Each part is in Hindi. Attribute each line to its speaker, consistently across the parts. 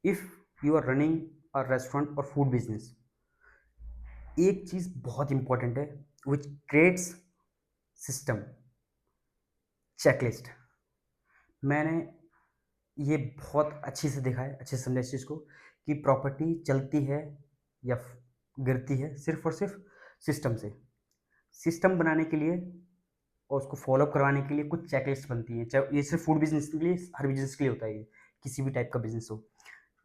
Speaker 1: If you are running a restaurant और फूड बिजनेस, एक चीज़ बहुत इंपॉर्टेंट है विच क्रिएट्स सिस्टम, चेकलिस्ट। मैंने ये बहुत अच्छे से देखा है, अच्छे से समझा इस चीज़ को कि प्रॉपर्टी चलती है या गिरती है सिर्फ और सिर्फ सिस्टम से। सिस्टम बनाने के लिए और उसको फॉलो करवाने के लिए कुछ चेकलिस्ट बनती है। चाहे ये सिर्फ फूड बिजनेस के लिए, हर बिजनेस के लिए होता है ये, किसी भी टाइप का बिजनेस हो।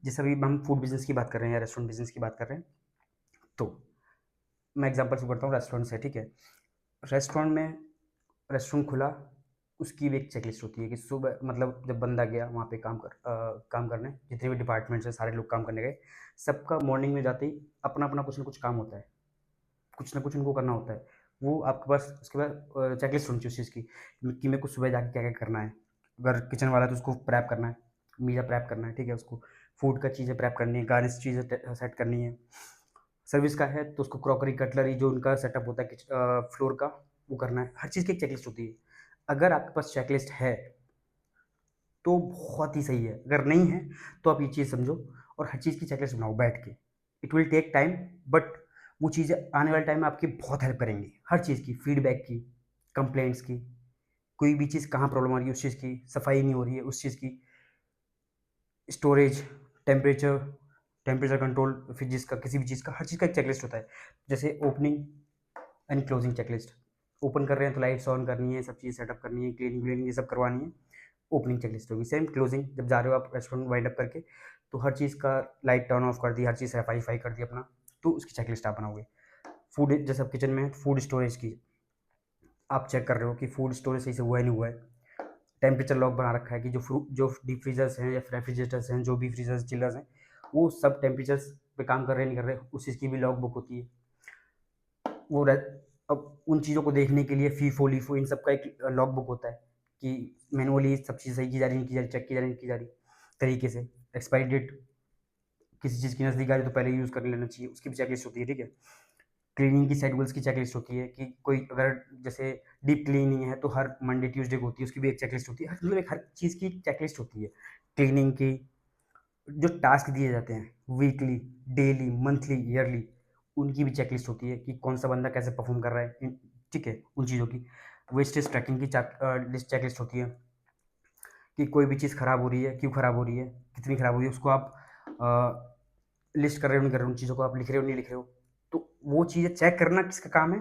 Speaker 1: जैसे अभी हम फूड बिजनेस की बात कर रहे हैं या रेस्टोरेंट बिजनेस की बात कर रहे हैं, तो मैं एग्जांपल से करता हूँ रेस्टोरेंट से, ठीक है। रेस्टोरेंट में रेस्टोरेंट खुला, उसकी भी एक चेकलिस्ट होती है कि सुबह मतलब जब बंदा गया वहाँ पे काम करने, जितने भी डिपार्टमेंट्स हैं सारे लोग काम करने गए, सबका मॉर्निंग में जाते ही अपना अपना कुछ ना कुछ काम होता है, कुछ ना कुछ उनको करना होता है। वो आपके पास उसके बाद चेकलिस्ट होनी चाहिए उस चीज़ की कि मेरे को सुबह जाके क्या क्या करना है। अगर किचन वाला है तो उसको प्रेप करना है, मीज़ा प्रेप करना है, ठीक है। उसको फूड का चीज़ें प्रेप करनी है, गार्निश चीज़ें सेट करनी है। सर्विस का है तो उसको क्रॉकरी कटलरी जो उनका सेटअप होता है फ्लोर का, वो करना है। हर चीज़ की एक चेकलिस्ट होती है। अगर आपके पास चेकलिस्ट है तो बहुत ही सही है, अगर नहीं है तो आप ये चीज़ समझो और हर चीज़ की चेकलिस्ट बनाओ बैठ के। It will take time, but वो चीज़ें आने वाले टाइम में आपकी बहुत हेल्प करेंगी, हर चीज़ की, फीडबैक की, कंप्लेंट्स की, कोई भी चीज़ कहाँ प्रॉब्लम आ रही है उस चीज़ की, सफाई नहीं हो रही है उस चीज़ की, स्टोरेज, टेम्परेचर, टेम्परेचर कंट्रोल, फिर जिसका किसी भी चीज़ का, हर चीज़ का एक चेकलिस्ट होता है। जैसे opening and closing checklist, open कर रहे हैं तो लाइट्स ऑन करनी है, सब चीज़ सेटअप करनी है, क्लीनिंग व्लीनिंग ये सब करवानी है, ओपनिंग चेकलिस्ट होगी। सेम क्लोजिंग, जब जा रहे हो आप रेस्टोरेंट वाइंड अप करके, तो हर चीज़ का लाइट टर्न ऑफ कर दी, हर चीज़ सफाई कर दी अपना, तो उसकी चेकलिस्ट आप बनाओगे। फूड जैसे आप किचन में फूड स्टोरेज की आप चेक कर रहे हो कि फूड स्टोरेज सही से हुआ है नहीं हुआ है, टेम्परेचर लॉक बना रखा है कि जो डीप फ्रीजर्स हैं या रेफ्रिजरेटर्स हैं, जो भी फ्रीजर्स चिल्लर्स हैं, वो सब टेम्परेचर्स पे काम कर रहे हैं नहीं कर रहे, उस चीज़ की भी लॉग बुक होती है। वो अब उन चीज़ों को देखने के लिए फीफो लीफो इन सब का एक लॉग बुक होता है कि मैनुअली सब चीज़ सही की जा रही नहीं की जा रही, चेक की जा रही नहीं की जा रही तरीके से। एक्सपायरी डेट किसी चीज़ की नज़दीक आ रही तो पहले यूज़ कर लेना चाहिए, उसकी भी चेकलिस्ट होती है, ठीक है। क्लीनिंग की शेड्यूल्स की चेकलिस्ट होती है कि कोई अगर जैसे डीप क्लीनिंग है तो हर मंडे ट्यूसडे को होती है, उसकी भी एक चेकलिस्ट होती है। मतलब एक हर चीज़ की चेकलिस्ट होती है। क्लीनिंग की जो टास्क दिए जाते हैं वीकली, डेली, मंथली, ईयरली, उनकी भी चेकलिस्ट होती है कि कौन सा बंदा कैसे परफॉर्म कर रहा है, ठीक है। उन चीज़ों की वेस्टेज ट्रैकिंग की चेकलिस्ट होती है कि कोई भी चीज़ खराब हो रही है, क्यों खराब हो रही है, कितनी खराब हो रही है, उसको आप लिस्ट कर रहे हो नहीं कर रहे हो, उन चीज़ों को आप लिख रहे हो नहीं लिख रहे हो। तो वो चीज़ें चेक करना किसका काम है,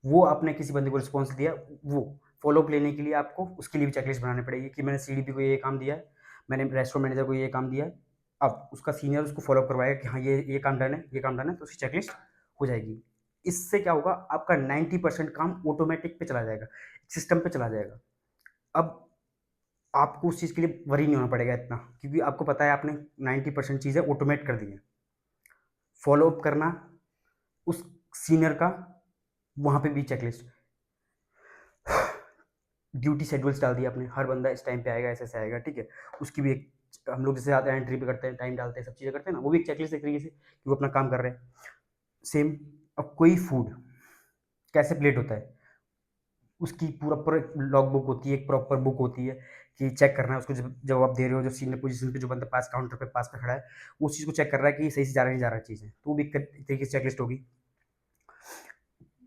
Speaker 1: वो आपने किसी बंदे को रिस्पॉन्स दिया, वो फॉलोअप लेने के लिए आपको उसके लिए भी चेकलिस्ट बनानी पड़ेगी कि मैंने सीडीपी को ये काम दिया है, मैंने रेस्टोरेंट मैनेजर को ये काम दिया है। अब उसका सीनियर उसको फॉलोअप करवाएगा कि हाँ ये काम डन है, ये काम डन है, तो उसकी चेकलिस्ट हो जाएगी। इससे क्या होगा, आपका 90% काम ऑटोमेटिक पे चला जाएगा, सिस्टम पे चला जाएगा। अब आपको उस चीज़ के लिए वरी नहीं होना पड़ेगा इतना, क्योंकि आपको पता है आपने 90% चीज़ें ऑटोमेट कर दी हैं। फॉलोअप करना उस सीनियर का, वहाँ पे भी चेकलिस्ट, ड्यूटी शेड्यूल्स डाल दिया आपने, हर बंदा इस टाइम पे आएगा, ऐसे आएगा, ठीक है। उसकी भी एक, हम लोग जैसे आते हैं एंट्री पे करते हैं, टाइम डालते हैं, सब चीज़ें करते हैं ना, वो भी एक चेकलिस्ट एक तरीके से कि वो अपना काम कर रहे हैं। सेम, अब कोई फूड कैसे प्लेट होता है, उसकी पूरा पूरा लॉग बुक होती है, एक प्रॉपर बुक होती है कि चेक करना है उसको, जब जब आप दे रहे हो, जो सीनियर पोजीशन पे जो बंदा पास काउंटर पे पास पे खड़ा है, वो उस चीज़ को चेक कर रहा है कि सही से जा रहा है नहीं जा रहा है चीज़ें, तो वो भी एक तरीके से चेकलिस्ट होगी।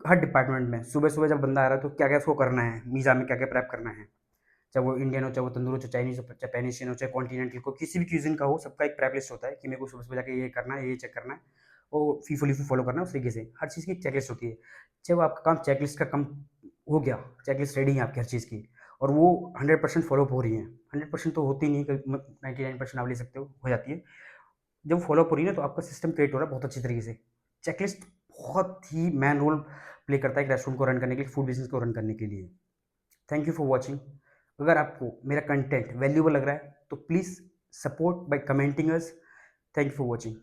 Speaker 1: हर डिपार्टमेंट में सुबह सुबह जब बंदा आ रहा है तो क्या क्या उसको करना है, मीज़ा में क्या क्या प्रेप करना है, चाहे वो इंडियन हो, चाहे वो तंदूर हो, चाहे चाइनीज़ हो, चाहे पेनिशियन हो, चाहे कॉन्टिनेंटल को, किसी भी क्यूज़िन का हो, सबका एक प्रेप लिस्ट होता है कि मेरे को सुबह-सुबह जाके ये करना है, ये चेक करना है, वो फीफो-लीफो फॉलो करना है उस तरीके से। हर चीज़ की एक चेकलिस्ट होती है। जब आपका काम चेकलिस्ट का कम हो गया, चेकलिस्ट रेडी है आपकी हर चीज़ की और वो 100% फॉलोअप हो रही है। 100% तो होती नहीं, कभी 99% आप ले सकते हो जाती है। जब फॉलोअप हो रही है ना, तो आपका सिस्टम क्रिएट हो रहा है बहुत अच्छी तरीके से। चेकलिस्ट बहुत ही मेन रोल प्ले करता है एक रेस्टोरेंट को रन करने के लिए, फूड बिज़नेस को रन करने के लिए। Thank you for watching. अगर आपको मेरा कंटेंट वैल्यूएबल लग रहा है तो please support bye commenting us. Thank you for watching.